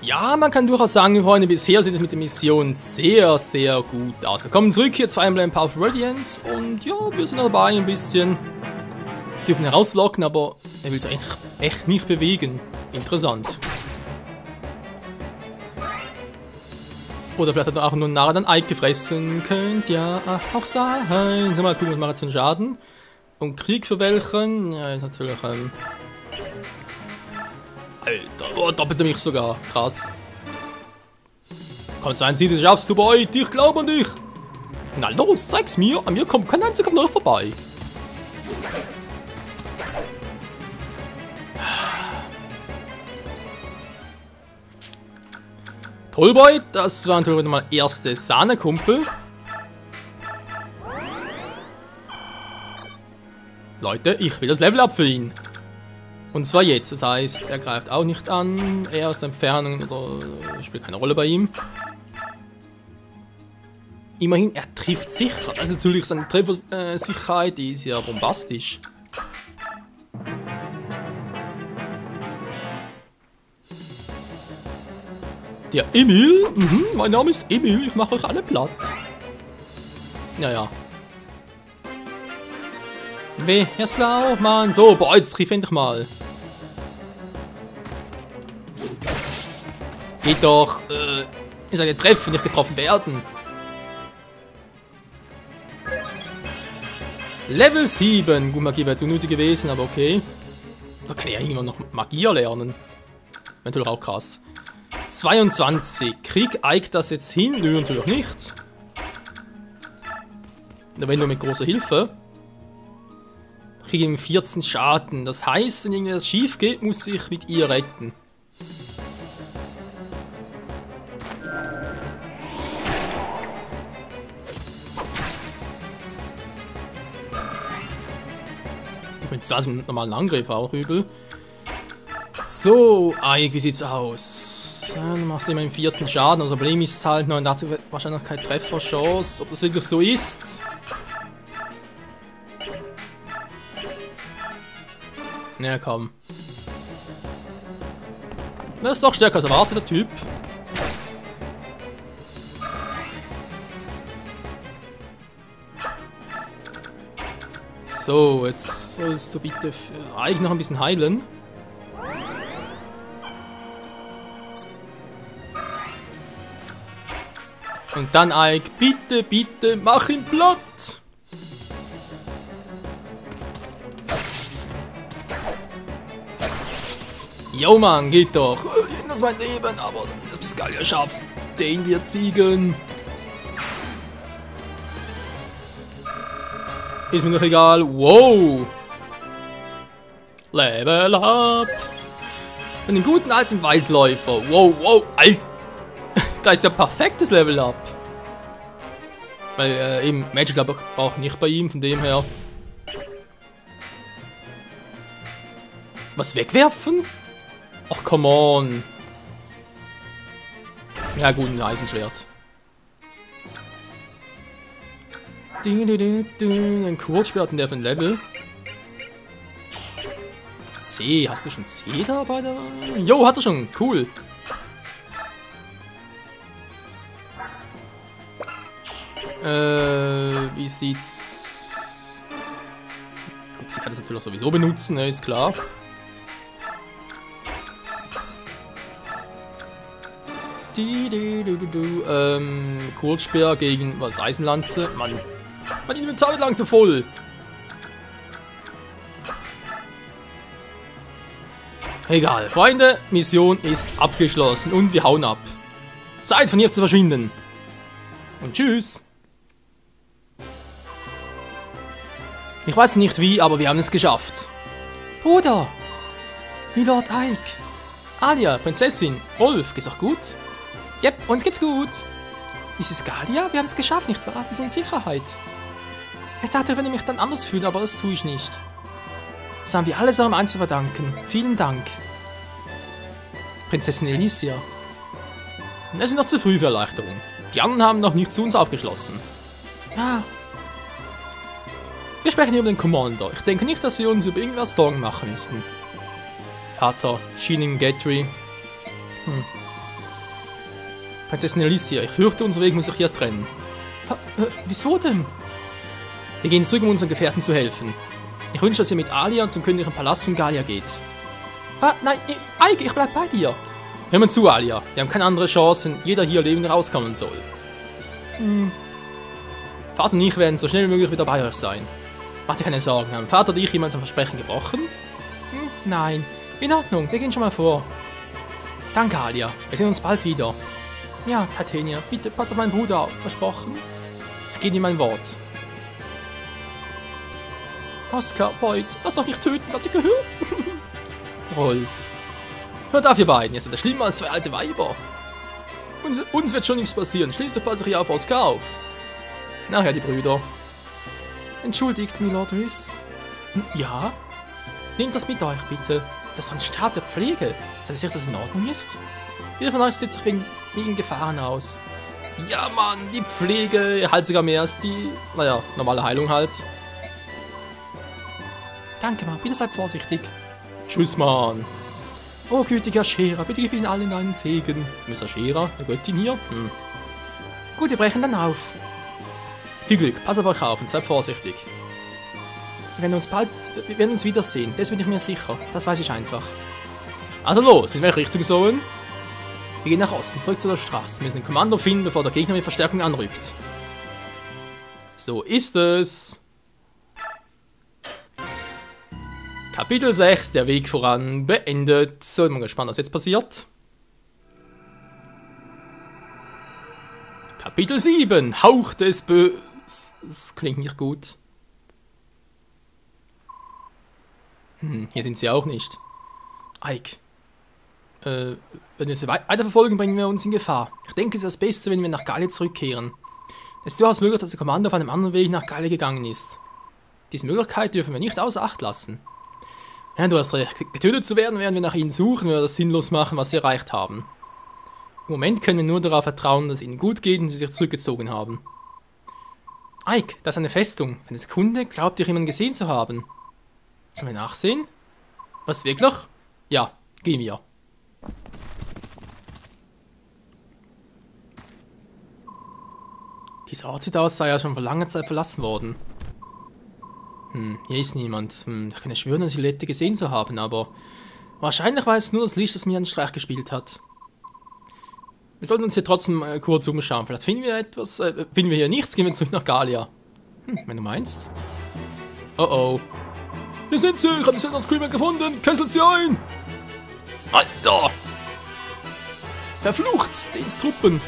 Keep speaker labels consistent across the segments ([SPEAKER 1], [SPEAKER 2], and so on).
[SPEAKER 1] Ja, man kann durchaus sagen, Freunde, bisher sieht es mit der Mission sehr, sehr gut aus. Wir kommen zurück hier zu Fire Emblem Path of Radiance und ja, wir sind dabei ein bisschen den Typen herauslocken, aber er will sich echt nicht bewegen. Interessant. Oder vielleicht hat er auch nur nachher dann Ike gefressen. Könnte ja auch sein. So, mal gucken, was macht jetzt für einen Schaden. Und Krieg für welchen? Ja, ist natürlich Alter, oh, doppelt er mich sogar. Krass. Kann sein, sie, das schaffst du, Boy. Ich glaube an dich. Na los, zeig's mir. An mir kommt kein einziger von euch vorbei. Toll, Boy. Das war natürlich mein erster Sahnekumpel. Leute, ich will das Level up für ihn. Und zwar jetzt, das heißt, er greift auch nicht an, er aus der Entfernung oder spielt keine Rolle bei ihm. Immerhin, er trifft sicher. Also natürlich seine Treffersicherheit, die ist ja bombastisch. Der Emil? Mein Name ist Emil, ich mache euch alle platt. Naja. Wer ist klar, Mann? So, boah, jetzt triff endlich mal. Geht doch, ich sage treffen, nicht getroffen werden. Level 7. Gut, Magie wäre jetzt unnötig gewesen, aber okay. Da kann ich ja irgendwann noch Magie lernen. Natürlich auch krass. 22. Krieg Ike das jetzt hin? Nö, natürlich nicht. Wenn nur mit großer Hilfe. Kriege ihm 14 Schaden. Das heißt, wenn irgendwas schief geht, muss ich mit ihr retten. Ich bin zwar mit normalen Angriff auch übel. So, Ike, wie sieht's aus? Ja, du machst immerhin 14 Schaden, also Problem ist halt noch, und dazu wahrscheinlich noch keine Trefferchance, ob das wirklich so ist. Na komm. Das ist doch stärker als erwartet, der Typ. So, jetzt sollst du bitte eigentlich noch ein bisschen heilen. Und dann Ike, bitte, bitte, mach ihn platt! Jo Mann, geht doch. Das war mein Leben, aber das Piscalia schafft. Den wird siegen. Ist mir doch egal. Wow. Level up. Einen guten alten Waldläufer. Wow, wow. Alter. Da ist ja perfektes Level up. Weil eben Magic glaube ich auch nicht bei ihm, von dem her. Was wegwerfen? Ach, come on. Ja gut, ein Eisenschwert. Ein Kurzschwert hatten der für ein Level. C, hast du schon C da bei der... Jo, hat er schon, cool. Wie sieht's... Gut, sie kann das natürlich auch sowieso benutzen, ne, ist klar. Kurzspeer gegen was? Eisenlanze? Mann, mein Inventar wird langsam voll. Egal, Freunde, Mission ist abgeschlossen und wir hauen ab. Zeit von hier zu verschwinden. Und tschüss. Ich weiß nicht wie, aber wir haben es geschafft. Bruder, Milord Ike, Alia, Prinzessin, Rolf, geht's auch gut? Yep, uns geht's gut. Ist es Galia? Wir haben es geschafft, nicht wahr? Wir sind in Sicherheit. Ich dachte, ich würde mich dann anders fühlen, aber das tue ich nicht. Das haben wir alles eurem Eins zu verdanken. Vielen Dank. Prinzessin Alicia. Es ist noch zu früh für Erleichterung. Die anderen haben noch nicht zu uns aufgeschlossen. Ah. Wir sprechen über den Commander. Ich denke nicht, dass wir uns über irgendwas Sorgen machen müssen. Vater, Shining Gatry. Prinzessin Alicia, ich fürchte, unser Weg muss sich hier trennen. Wieso denn? Wir gehen zurück, um unseren Gefährten zu helfen. Ich wünsche, dass ihr mit Alia zum königlichen Palast von Galia geht. Nein, Ike, ich bleib bei dir. Hör mal zu, Alia. Wir haben keine andere Chance, wenn jeder hier lebend rauskommen soll. Vater und ich werden so schnell wie möglich wieder bei euch sein. Macht dir keine Sorgen, haben Vater und ich jemals ein Versprechen gebrochen? Nein, in Ordnung, wir gehen schon mal vor. Danke, Alia. Wir sehen uns bald wieder. Ja, Titania, bitte pass auf meinen Bruder auf. Versprochen? Ich gebe dir mein Wort. Oscar, Boyd, lass doch nicht töten, habt ihr gehört? Rolf. Hört auf, ihr beiden, ihr seid ja schlimmer als zwei alte Weiber. Uns wird schon nichts passieren, schließlich passe ich ja auf Oscar auf. Nachher die Brüder. Entschuldigt, Milord Wyss. Ja? Nehmt das mit euch, bitte. Das ist ein Stab der Pflege. Seid ihr sicher, dass das in Ordnung ist? Jeder von euch setzt sich wegen Gefahren aus. Ja, Mann, die Pflege halt sogar mehr als die, naja, normale Heilung halt. Danke, Mann, bitte seid vorsichtig. Tschüss, Mann. Oh, gütiger Scherer, bitte gib ihnen allen einen Segen. Mr. Scherer, eine Göttin hier? Gut, wir brechen dann auf. Viel Glück, passt auf euch auf und seid vorsichtig. Wir werden uns wiedersehen, das bin ich mir sicher. Das weiß ich einfach. Also los, in welche Richtung sollen? Wir gehen nach Osten, zurück zu der Straße. Wir müssen den Kommando finden, bevor der Gegner mit Verstärkung anrückt. So ist es. Kapitel 6, der Weg voran, beendet. So, ich bin mal gespannt, was jetzt passiert. Kapitel 7, Hauch des Bösen. Das klingt nicht gut. Hier sind sie auch nicht. Ike. Wenn wir sie weiterverfolgen, bringen wir uns in Gefahr. Ich denke, es ist das Beste, wenn wir nach Galia zurückkehren. Es ist durchaus möglich, dass der Kommando auf einem anderen Weg nach Galia gegangen ist. Diese Möglichkeit dürfen wir nicht außer Acht lassen. Ja, du hast recht. Getötet zu werden, während wir nach ihnen suchen, würde das sinnlos machen, was sie erreicht haben. Im Moment können wir nur darauf vertrauen, dass es ihnen gut geht und sie sich zurückgezogen haben. Ike, das ist eine Festung. Für eine Sekunde glaubt ihr, jemanden gesehen zu haben. Sollen wir nachsehen? Was, wirklich? Ja, gehen wir. Dieser Ort sieht aus, sei ja schon vor langer Zeit verlassen worden. Hier ist niemand. Ich kann ja schwören, eine Silhouette gesehen zu haben, aber wahrscheinlich war es nur das Licht, das mir einen Streich gespielt hat. Wir sollten uns hier trotzdem kurz umschauen. Vielleicht finden wir etwas. Finden wir hier nichts, gehen wir zurück nach Galia. Wenn du meinst. Oh oh. Hier sind sie! Ich habe die Söldner Screamer gefunden! Kesselt sie ein! Alter! Verflucht! Dens Truppen!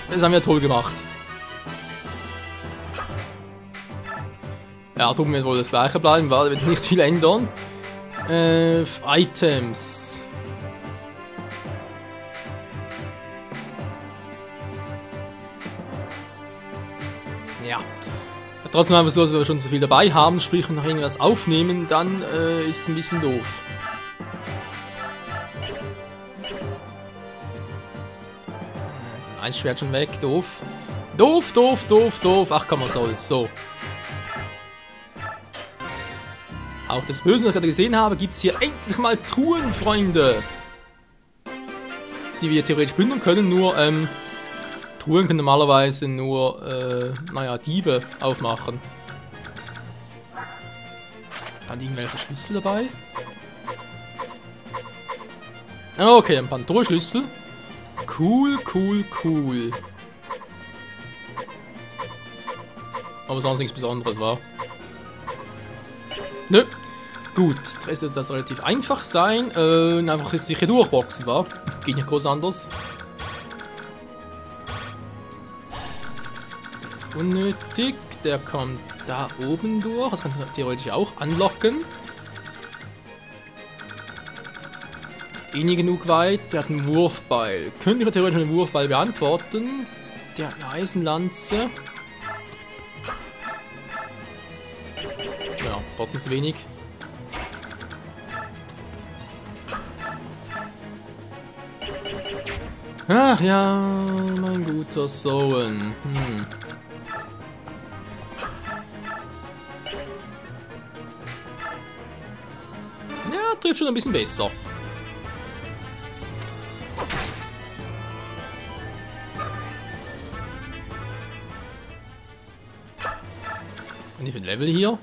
[SPEAKER 1] Das haben wir toll gemacht. Ja, Truppen wird wohl das gleiche bleiben, weil wir nicht viel ändern. Items. Ja. Trotzdem haben wir so, dass wir schon so viel dabei haben, sprich, wenn wir noch irgendwas aufnehmen, dann ist es ein bisschen doof. Ein Schwert schon weg, doof. Doof, doof, doof, doof. Ach komm, was soll's. So. Auch das Böse, was ich gerade gesehen habe, gibt es hier endlich mal Truhen, Freunde. Die wir theoretisch bündeln können, nur, Truhen können normalerweise nur, naja, Diebe aufmachen. Dann irgendwelche Schlüssel dabei. Okay, ein Pantorschlüssel. Cool, cool, cool. Aber sonst nichts Besonderes, war. Nö. Gut, das wird das relativ einfach sein. Einfach sich hier durchboxen, war. Geht nicht groß anders. Der ist unnötig. Der kommt da oben durch. Das kann man theoretisch auch anlocken. Nie genug weit. Der hat einen Wurfbeil. Könnte ich theoretisch einen Wurfbeil beantworten. Der hat eine Eisenlanze. Ja, trotzdem zu wenig. Ach ja, mein guter Sohn. Ja, trifft schon ein bisschen besser. nicht für ein Level hier.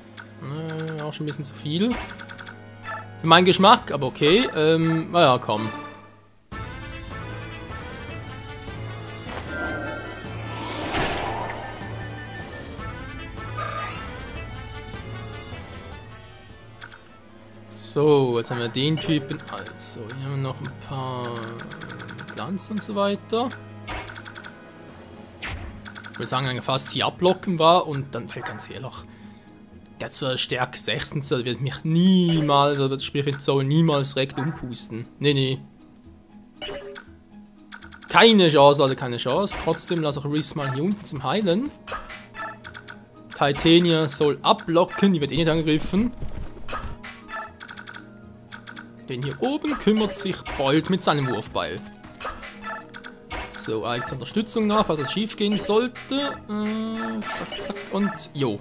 [SPEAKER 1] Auch schon ein bisschen zu viel. Für meinen Geschmack, aber okay. Naja, komm. So, jetzt haben wir den Typen. Also, hier haben wir noch ein paar Glanz und so weiter. Ich würde sagen, fast hier ablocken war und dann, weil ganz ehrlich, der hat zwar Stärke 16, der wird mich niemals, also das Spiel soll niemals direkt umpusten. Nee. Keine Chance, also keine Chance. Trotzdem lasse ich Riss mal hier unten zum Heilen. Titania soll ablocken, die wird eh nicht angegriffen. Den hier oben kümmert sich Bolt mit seinem Wurfbeil. So, eigentlich zur Unterstützung nach, falls es schief gehen sollte. Zack, und jo.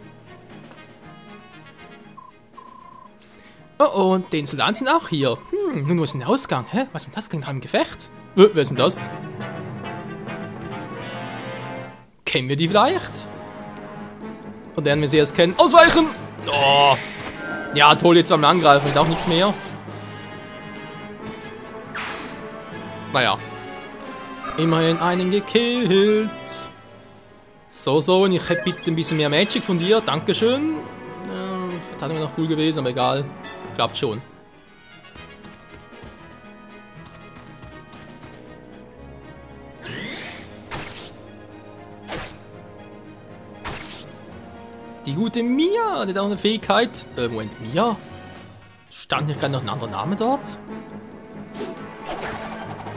[SPEAKER 1] Oh, und den Soldaten sind auch hier. Nun, wo ist denn der Ausgang? Hä? Was ist denn das gegen im Gefecht? Wer ist denn das? Kennen wir die vielleicht? Von deren wir sie erst kennen. Ausweichen! Oh! Ja, toll, jetzt am Angreifen, wird auch nichts mehr. Naja. Immerhin einen gekillt. So, und ich hätte bitte ein bisschen mehr Magic von dir. Dankeschön. Verteidigung wäre noch cool gewesen, aber egal. Klappt schon. Die gute Mia, die hat auch eine Fähigkeit. Moment, Mia? Stand hier gerade noch ein anderer Name dort?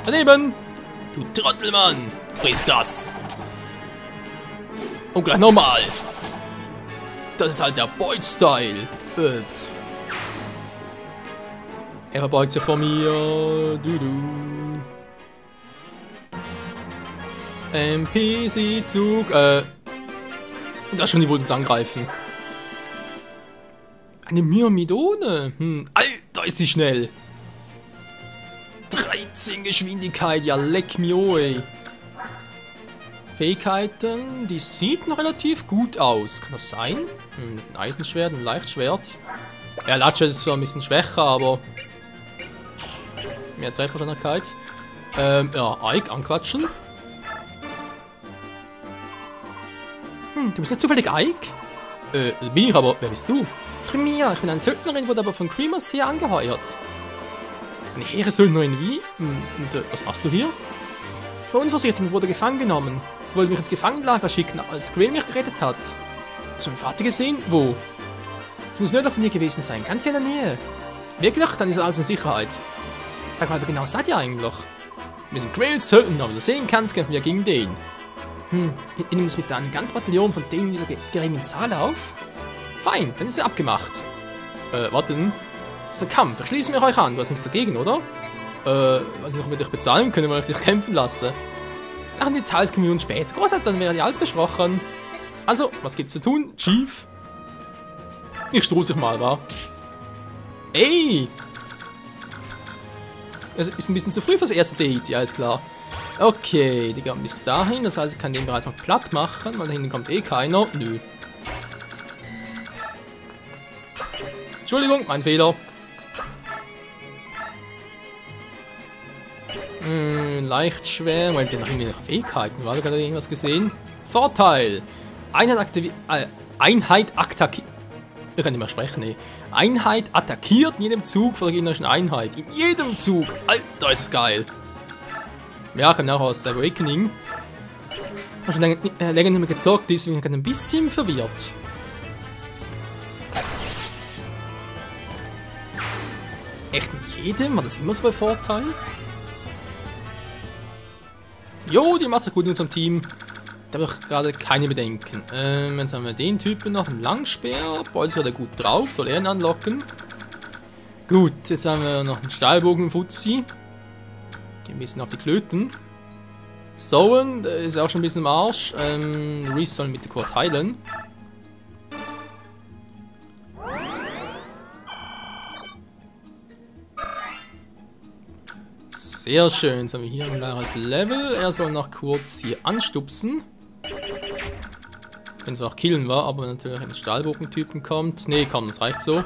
[SPEAKER 1] Daneben! Du Trottelmann! Friss das! Und gleich nochmal! Das ist halt der Beut-Style! Er verbeut sich vor mir! NPC-Zug! Und das schon, die wollten uns angreifen. Eine Myrmidone! Alter, ist die schnell! 13 Geschwindigkeit, ja leck mir oi. Fähigkeiten, die sieht noch relativ gut aus. Kann das sein? Ein Eisenschwert, ein Leichtschwert. Ja, Latsche ist zwar ein bisschen schwächer, aber mehr Trefferwahrscheinlichkeit. Ja, Ike anquatschen. Du bist nicht zufällig Ike? Bin ich, aber wer bist du? Tremia, ich bin eine Söldnerin, wurde aber von Creemas hier angeheuert. Eine Heeresöldnerin wie? Und was machst du hier? Unversichert, mir wurde gefangen genommen. Sie wollten mich ins Gefangenenlager schicken, als Gwen mich gerettet hat. Hast du meinen Vater gesehen? Wo? Es muss nördlich von hier gewesen sein, ganz hier in der Nähe. Wirklich? Dann ist er also in Sicherheit. Sag mal, wie genau seid ihr eigentlich? Wir sind Grails Söldner, wie du sehen kannst, kämpfen wir gegen den. Wir nehmen es mit einem ganzen Bataillon von denen dieser geringen Zahl auf? Fein, dann ist er abgemacht. Warten. Das ist der Kampf, schließen wir euch an. Du hast nichts dagegen, oder? Weiß nicht, ob wir dich bezahlen können, weil ich dich kämpfen lasse. Nach den Details kommen wir uns später. Großartig, dann wäre ja alles besprochen. Also, was gibt's zu tun, Chief? Ich stoße dich mal, wa? Ey! Es ist ein bisschen zu früh fürs erste Date, ja, ist klar. Okay, die gehen bis dahin, das heißt, ich kann den bereits noch platt machen, weil da hinten kommt eh keiner. Nö. Entschuldigung, mein Fehler. Leicht schwer. Moment, den haben wir noch Fähigkeiten. War da gerade irgendwas gesehen? Vorteil. Einheit attackiert. Ich kann nicht mehr sprechen, ey. Einheit attackiert in jedem Zug von der gegnerischen Einheit. In jedem Zug. Alter, ist das geil. Ja, kann auch aus Awakening. Ich habe schon länger nicht mehr gezockt, deswegen bin ich ein bisschen verwirrt. Echt in jedem? War das immer so bei Vorteil? Jo, die macht es gut in unserem Team. Da habe ich gerade keine Bedenken. Jetzt haben wir den Typen noch, einen Langspeer. Bolz war da gut drauf, soll er ihn anlocken. Gut, jetzt haben wir noch einen Stahlbogen-Fuzzi. Gehen ein bisschen auf die Klöten. Sowen, der ist auch schon ein bisschen im Arsch. Reese soll ihn bitte kurz heilen. Sehr schön, jetzt haben wir hier ein klares Level. Er soll noch kurz hier anstupsen. Wenn es auch killen war, aber natürlich ein Stahlbogentypen kommt. Nee, komm, das reicht so.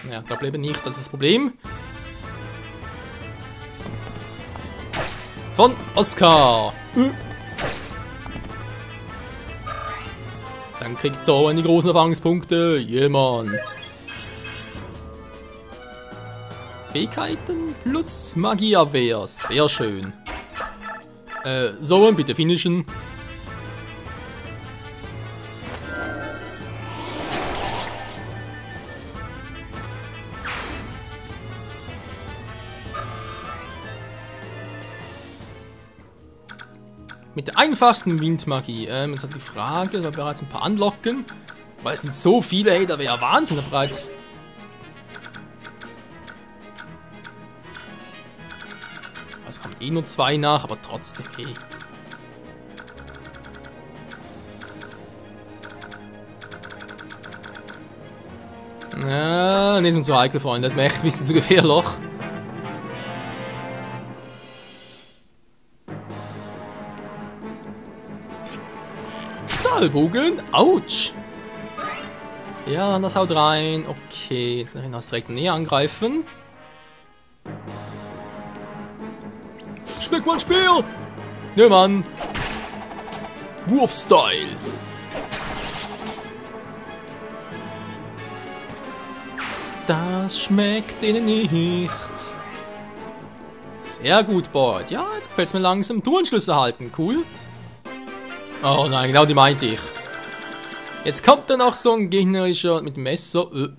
[SPEAKER 1] Ja, Doppelleben nicht, das ist das Problem. Von Oscar. Dann kriegt so die großen Erfahrungspunkte. Jemand. Fähigkeiten plus Magieabwehr. Sehr schön. So, bitte finishen. Mit der einfachsten Windmagie. Jetzt hat die Frage, da bereits ein paar anlocken. Weil es sind so viele, hey, da wäre ja Wahnsinn, da bereits. Es kommen eh nur 2 nach, aber trotzdem, hey. Ja, nicht so heikel, Freunde, das ist mir echt ein bisschen zu gefährlich. Stahlbogen, ouch! Ja, das haut rein. Okay, dann kann ich das direkt näher angreifen. Schmeck mal ein Speer! Ne, Mann! Wurfstyle! Das schmeckt ihnen nicht. Sehr gut, Board. Ja, jetzt gefällt es mir langsam. Tourenschlüsse erhalten, cool. Oh nein, genau die meinte ich. Jetzt kommt dann auch so ein gegnerischer mit dem Messer. Ist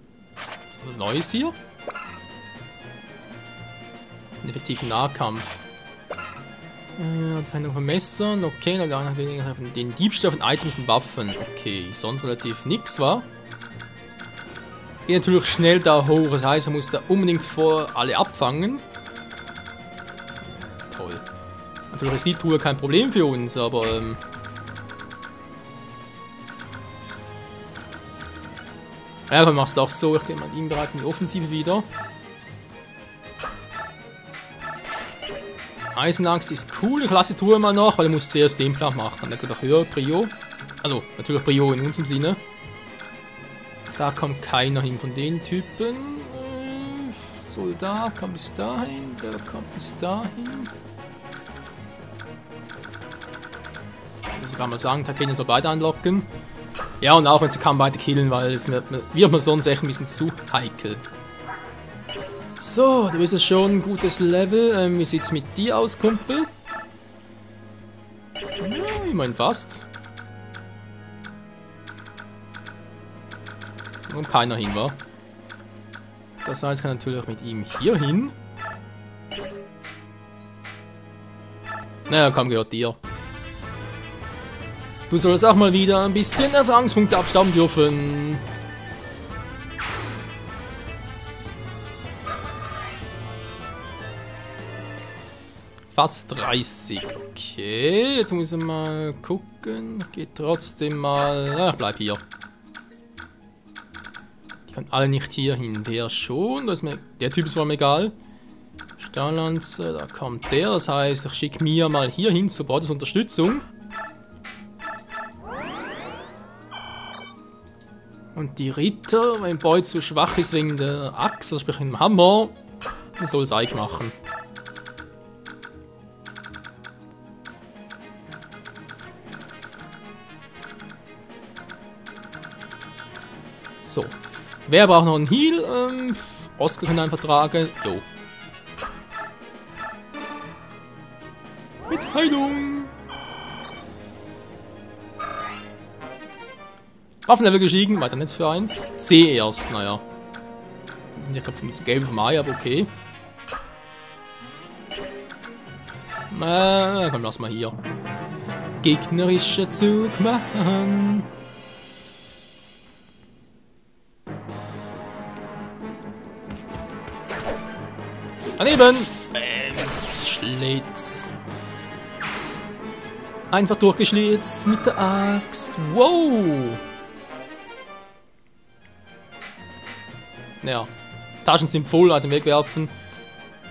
[SPEAKER 1] was Neues hier? Ein effektiver Nahkampf. Verwendung von Messern. Okay, dann den Diebstahl von Items und Waffen. Okay, sonst relativ nix, wa? Geht natürlich schnell da hoch. Das heißt, er muss da unbedingt vor alle abfangen. Toll. Natürlich ist die Tour kein Problem für uns, aber ja, dann machst du auch so. Ich gehe mal ihm bereit in die Offensive wieder. Eisenaxt ist cool. Ich lasse die Tour mal noch, weil ich muss zuerst den Plan machen. Der geht auch höher, Prio. Also, natürlich Prio in unserem Sinne. Da kommt keiner hin von den Typen. Soldat kommt bis dahin. Der kommt bis dahin. Das kann man sagen, Titanium soll beide anlocken. Ja, und auch wenn sie kann beide killen, weil es wird mir sonst echt ein bisschen zu heikel. So, du bist es schon ein gutes Level. Wie sieht's mit dir aus, Kumpel? Ja, immerhin fast. Und keiner hin war. Das heißt, ich kann natürlich mit ihm hier hin. Naja, komm, gehört dir. Du sollst auch mal wieder ein bisschen Erfahrungspunkte abstauben dürfen. Fast 30. Okay, jetzt muss ich mal gucken. Geht trotzdem mal. Ja, ich bleib hier. Die können alle nicht hier hin. Der schon. Das ist mir, der Typ ist vor allem egal. Stahllanze, da kommt der. Das heißt, ich schicke mir mal hier hin zur Unterstützung. Und die Ritter, wenn Boy zu schwach ist wegen der Axt, also sprich dem Hammer, soll es Eik machen. So. Wer braucht noch einen Heal? Oscar kann einfach tragen. Jo. Mit Heilung. Waffenlevel gestiegen, weiter nicht für 1. C erst, naja. Ich glaube, gelbe vom Ei, aber okay. Komm, lass mal hier. Gegnerischer Zug machen. Daneben! Bams, Schlitz. Einfach durchgeschlitzt mit der Axt. Wow! Ja, Taschen sind voll, halt den wegwerfen.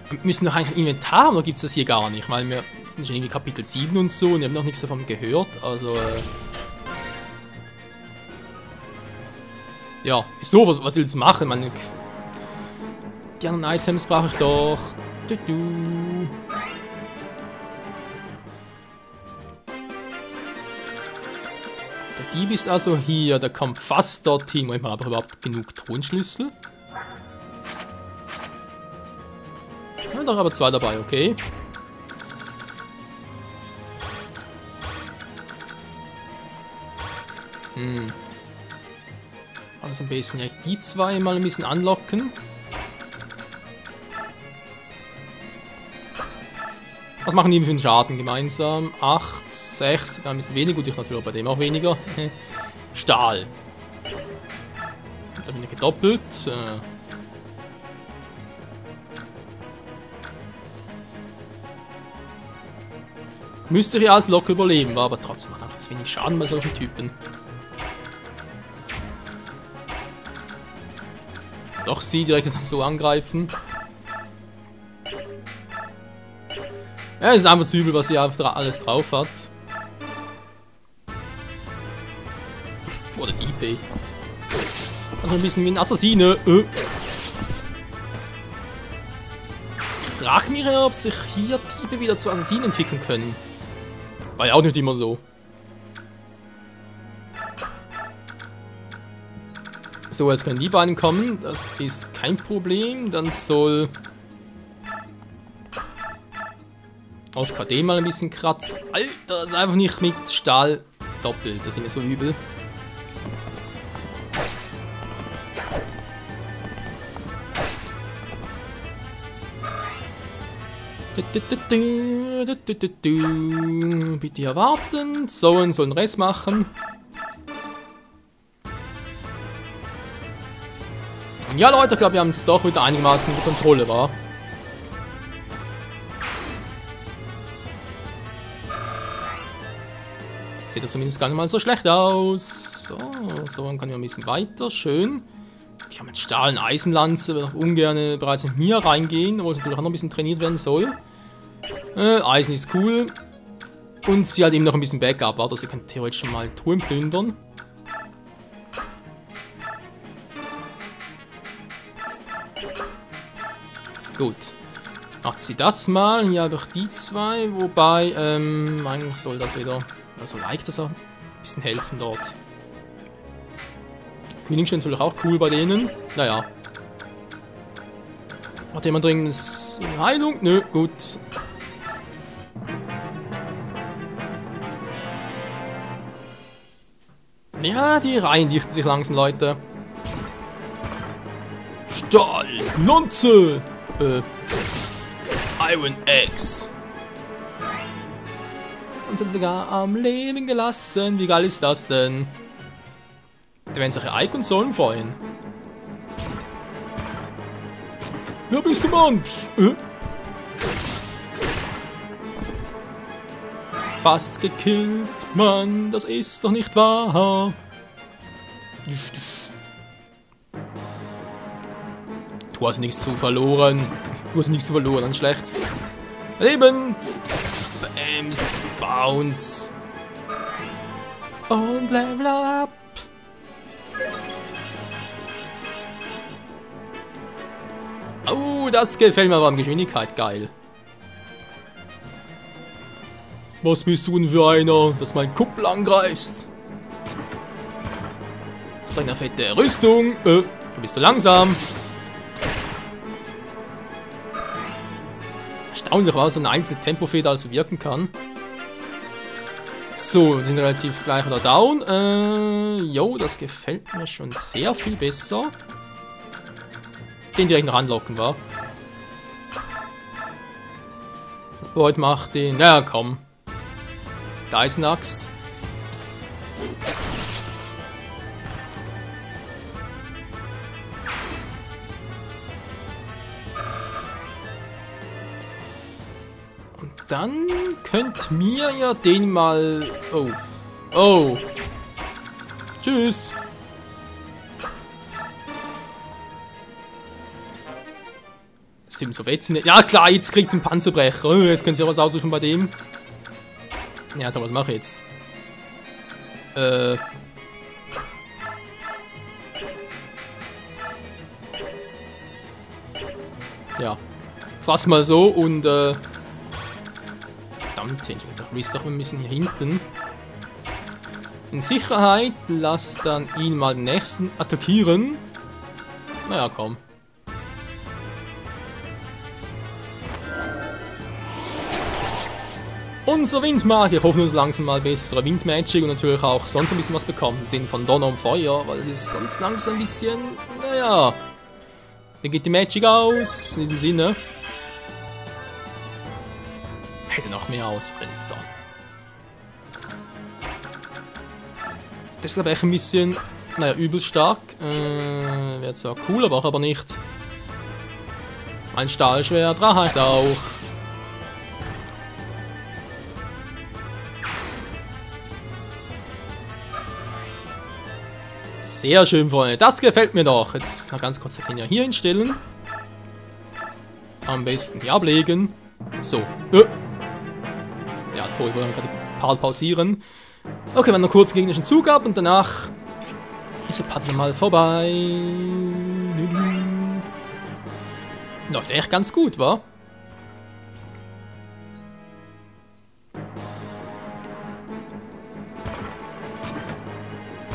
[SPEAKER 1] Wir müssen doch eigentlich ein Inventar haben, oder gibt es das hier gar nicht? Weil wir sind schon irgendwie Kapitel 7 und so und wir haben noch nichts davon gehört. Also, ja, ist so, was willst du machen? Man, die anderen Items brauche ich doch. Der Dieb ist also hier, der kommt fast dorthin. Moment mal, aber überhaupt genug Tonschlüssel? Wir haben doch aber 2 dabei, okay. Also am besten ja die 2 mal ein bisschen anlocken. Was machen die für einen Schaden gemeinsam? 8, 6, ein bisschen weniger, gut, ich natürlich bei dem auch weniger. Stahl. Da bin ich gedoppelt. Müsste ich ja als locker überleben, war aber trotzdem macht einfach zu wenig Schaden bei solchen Typen. Doch sie direkt so angreifen. Ja, es ist einfach zu übel, was sie einfach alles drauf hat. Oder die IP. Dann noch ein bisschen wie ein Assassine. Ich frage mich ja, ob sich hier Diebe wieder zu Assassinen entwickeln können. War ja auch nicht immer so. So, jetzt können die beiden kommen. Das ist kein Problem. Dann soll aus KD mal ein bisschen kratzen. Alter, das ist einfach nicht mit Stahl doppelt. Das finde ich so übel. Bitte hier warten. So, und soll den Rest machen. Ja, Leute, ich glaube, wir haben es doch wieder einigermaßen unter Kontrolle, war. Sieht ja zumindest gar nicht mal so schlecht aus. So, dann können wir ein bisschen weiter. Schön. Die haben jetzt Stahl- und Eisenlanze, will auch ungern bereits mit mir reingehen, obwohl es natürlich auch noch ein bisschen trainiert werden soll. Eisen ist cool. Und sie hat eben noch ein bisschen Backup, also sie kann theoretisch schon mal Truhen plündern. Gut. Macht sie das mal. Hier habe ich die 2, wobei, eigentlich soll das wieder, also leicht das auch ein bisschen helfen dort. König ist natürlich auch cool bei denen. Naja. Hat jemand dringend Heilung? Nö, gut. Ja, die Reihen dichten sich langsam, Leute. Stahl, Lanze, Iron Axe. Und sind sogar am Leben gelassen. Wie geil ist das denn? Da werden sich Ike und Sollen freuen. Wer bist du, Mann? Fast gekillt, Mann, das ist doch nicht wahr. Du hast nichts zu verloren. Du hast nichts zu verloren, dann schlecht. Leben! Bams, Bounce. Und Level up. Oh, das gefällt mir aber an Geschwindigkeit, geil. Was bist du denn für einer, dass mein Kuppel angreifst? Deine fette Rüstung. Du bist so langsam. Erstaunlich, was so eine einzelne Tempofeder also wirken kann. So, wir sind relativ gleich oder down. Jo, das gefällt mir schon sehr viel besser. Den direkt noch anlocken, war. Das Beut macht den. Na komm. Da ist eine Axt. Und dann könnt mir ja den mal. Oh. Oh. Tschüss. ihm so fetzen. Ja klar, jetzt kriegt es einen Panzerbrecher. Oh, jetzt können sie auch was aussuchen bei dem. Ja, da was mache ich jetzt? Ja. Fass mal so und verdammt, ich dachte, wir müssen hier hinten. In Sicherheit, lass dann ihn mal den nächsten attackieren. Naja, komm. Unser Windmagier, hoffen uns langsam mal bessere Windmagic und natürlich auch sonst ein bisschen was bekommen. Im Sinne von Donner und Feuer, weil es ist sonst langsam ein bisschen, naja. Wie geht die Magic aus? In diesem Sinne. Hätte noch mehr aus, Alter. Das ist glaube ich ein bisschen, naja, übelst stark. Wäre zwar cool, aber nicht. Ein Stahlschwert, Drachenchlauch. Sehr schön, Freunde. Das gefällt mir doch. Jetzt noch ganz kurz den hier hinstellen. Am besten hier ablegen. So. Ja, toll. Ich wollte gerade ein paar pausieren. Okay, wir haben noch kurz einen gegnerischen Zug ab und danach ist der Part mal vorbei. Läuft echt ganz gut, wa?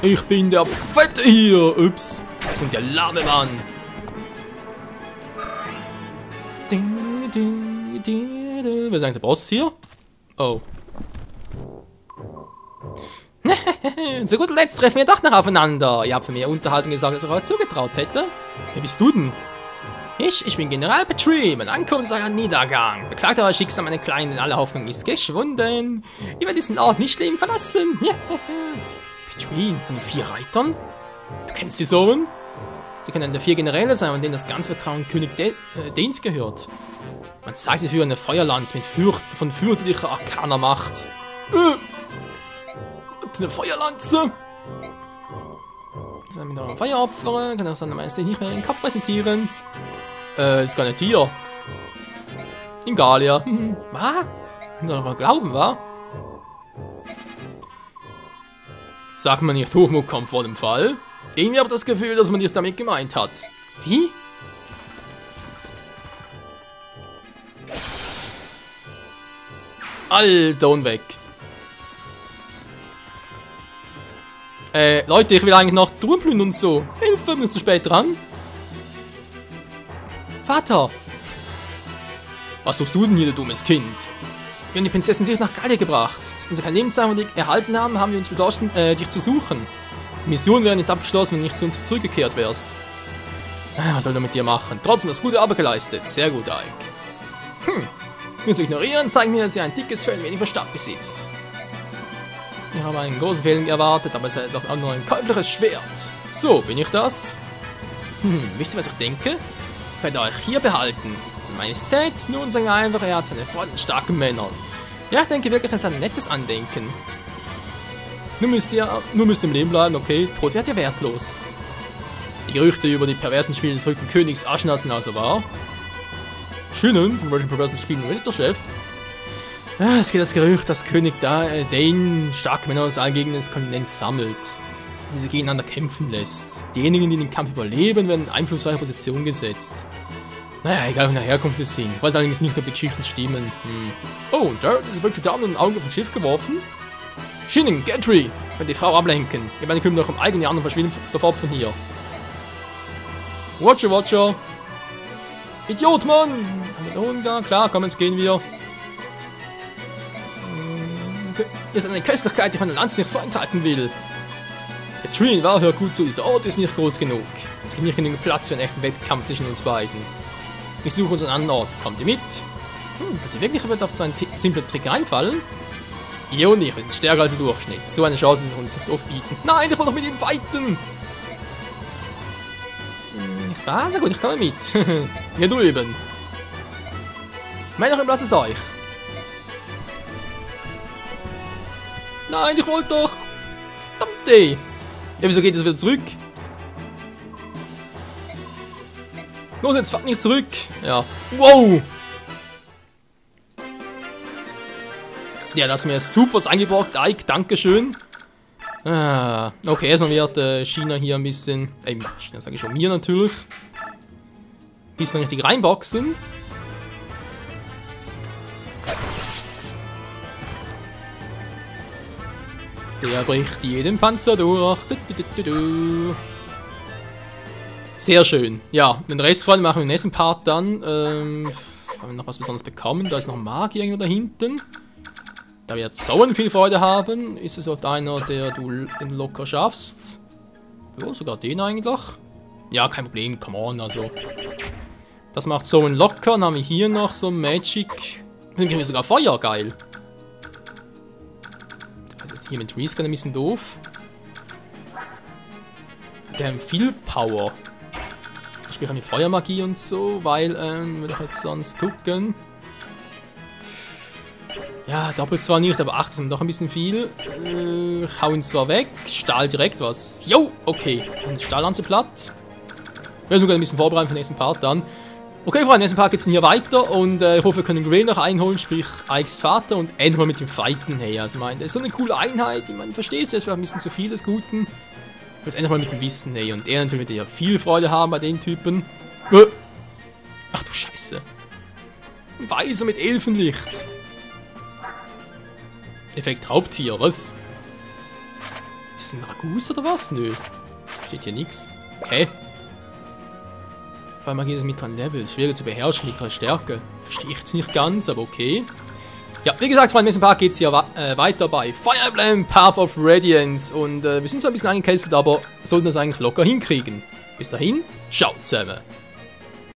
[SPEAKER 1] Ich bin der Fette hier. Ups. Und der Lademann. Wer ist eigentlich der Boss hier? Oh. Zu guter Letzt treffen wir doch noch aufeinander. Ihr habt von mir Unterhaltung gesagt, dass ich euch zugetraut hätte. Wer bist du denn? Ich bin General Petrie. Mein Ankommen ist euer Niedergang. Beklagt euer Schicksal, meine Kleinen. Alle Hoffnung ist geschwunden. Ihr werdet diesen Ort nicht leben verlassen. Petrie, von den 4 Reitern? Du kennst die Sohn? Sie können einer der 4 Generäle sein, von denen das ganze Vertrauen König Danes gehört. Man zeigt sie für eine Feuerlanze mit von fürchterlicher arkaner Macht. Eine Feuerlanze! So, mit eurem Feueropfer kann auch seine Majestät nicht mehr in den Kopf präsentieren. Ist gar nicht hier. In Galia. Was? In eurer Glauben, wa? Sagt man nicht, Hochmut kommt vor dem Fall? Irgendwie habe ich das Gefühl, dass man nicht damit gemeint hat. Wie? Alter, und weg. Leute, ich will eigentlich noch Truhen plündern und so. Hilfe, bin ich zu spät dran? Vater! Was suchst du denn hier, du dummes Kind? Wir haben die Prinzessin sicher nach Gallia gebracht. Wenn sie kein Lebenszeichen erhalten haben, haben wir uns beschlossen, dich zu suchen. Die Mission wäre nicht abgeschlossen, wenn du nicht zu uns zurückgekehrt wärst. Was soll er mit dir machen? Trotzdem hast du gute Arbeit geleistet. Sehr gut, Ike. Wenn sie ignorieren, zeigen mir, dass ihr ein dickes Fell wenig Verstand besitzt. Ich habe einen großen Fehler erwartet, aber es ist doch auch nur ein käufliches Schwert. So, bin ich das? Wisst ihr, was ich denke? Ich werde euch hier behalten. Majestät, nun sagen wir einfach, er hat seine Freunde starken Männer. Ja, ich denke wirklich, es ist ein nettes Andenken. Nur müsst ihr im Leben bleiben, okay? Tod wird ja wertlos. Die Gerüchte über die perversen Spiele des verrückten Königs Aschenat sind also wahr. Schinnen, von welchen perversen Spielen redet der Chef? Es geht das Gerücht, dass König Dane starke Männer aus allen Gegenden des Kontinents sammelt. Und sie gegeneinander kämpfen lässt. Diejenigen, die den Kampf überleben, werden in einflussreiche Position gesetzt. Naja, egal von der Herkunft es sind. Ich weiß allerdings nicht, ob die Geschichten stimmen. Oh, und Jared ist verrückte Dame und ein Auge auf ein Schiff geworfen? Shinning, Gatry! Könnt die Frau ablenken. Wir beide kümmern noch um eigene Hand und verschwinden sofort von hier. Watcher, Watcher! Idiot, Mann! Mit der Hunde, klar, komm, jetzt gehen wir. Ihr seid eine Köstlichkeit, die meine Lanze nicht vorenthalten will. Gatry, war hör gut zu, dieser Ort ist nicht groß genug. Es gibt nicht genügend Platz für einen echten Wettkampf zwischen uns beiden. Ich suche uns einen anderen Ort. Kommt ihr mit? Könnt ihr wirklich auf so einen simplen Trick einfallen? Ihr und ich sind stärker als der Durchschnitt. So eine Chance wird uns nicht oft bieten. Nein, ich will doch mit ihm fighten! Nicht wahr? Sehr gut, ich komme mit. Hier drüben. Männer, lasst es euch. Nein, ich wollte doch. Verdammte. Ja, wieso geht es wieder zurück? Los, jetzt fahrt nicht zurück. Ja. Wow. Ja, das ist mir super was eingebrockt, Ike. Dankeschön. Ah, okay, erstmal wird China hier ein bisschen... China sage ich schon, mir natürlich. Ein bisschen richtig reinboxen. Der bricht jeden Panzer durch. Sehr schön. Ja, den Rest vor allem machen wir im nächsten Part dann. Haben wir noch was Besonderes bekommen? Da ist noch ein Magier irgendwo da hinten. Da wird so viel Freude haben. Ist es auch einer, der du den locker schaffst? Ja, sogar den eigentlich. Ja, kein Problem, come on, also. Das macht so einen locker. Dann haben wir hier noch so Magic. Hier haben wir sogar Feuer, geil. Also hier mit Rescan ein bisschen doof. Die haben viel Power. Ich spiele mit Feuermagie und so, weil, würde ich jetzt sonst gucken. Ja, doppelt zwar nicht, aber 8 ist doch ein bisschen viel. Ich hau ihn zwar weg, Stahl direkt was. Jo, okay. Und Stahllanze platt. Ich werde sogar ein bisschen vorbereiten für den nächsten Part dann. Okay, Freunde, im nächsten Part geht es hier weiter und ich hoffe, wir können Gray noch einholen, sprich Ikes Vater und endlich mal mit dem Fighten. Hey, also ich meine, das ist so eine coole Einheit. Ich meine, verstehst du, das ist vielleicht ein bisschen zu viel des Guten. Ich will endlich mal mit dem Wissen, hey, und er natürlich wird ja viel Freude haben bei den Typen. Ach du Scheiße. Weiser mit Elfenlicht. Effekt Raubtier, was? Ist das ein Ragus oder was? Nö. Steht hier nichts. Hä? Vor allem geht es mit dran Level. Schwieriger zu beherrschen, mittlere Stärke. Verstehe ich jetzt nicht ganz, aber okay. Ja, wie gesagt, im nächsten Part geht es hier weiter bei Fire Emblem Path of Radiance. Und wir sind so ein bisschen eingekesselt, aber sollten das eigentlich locker hinkriegen. Bis dahin, ciao zusammen.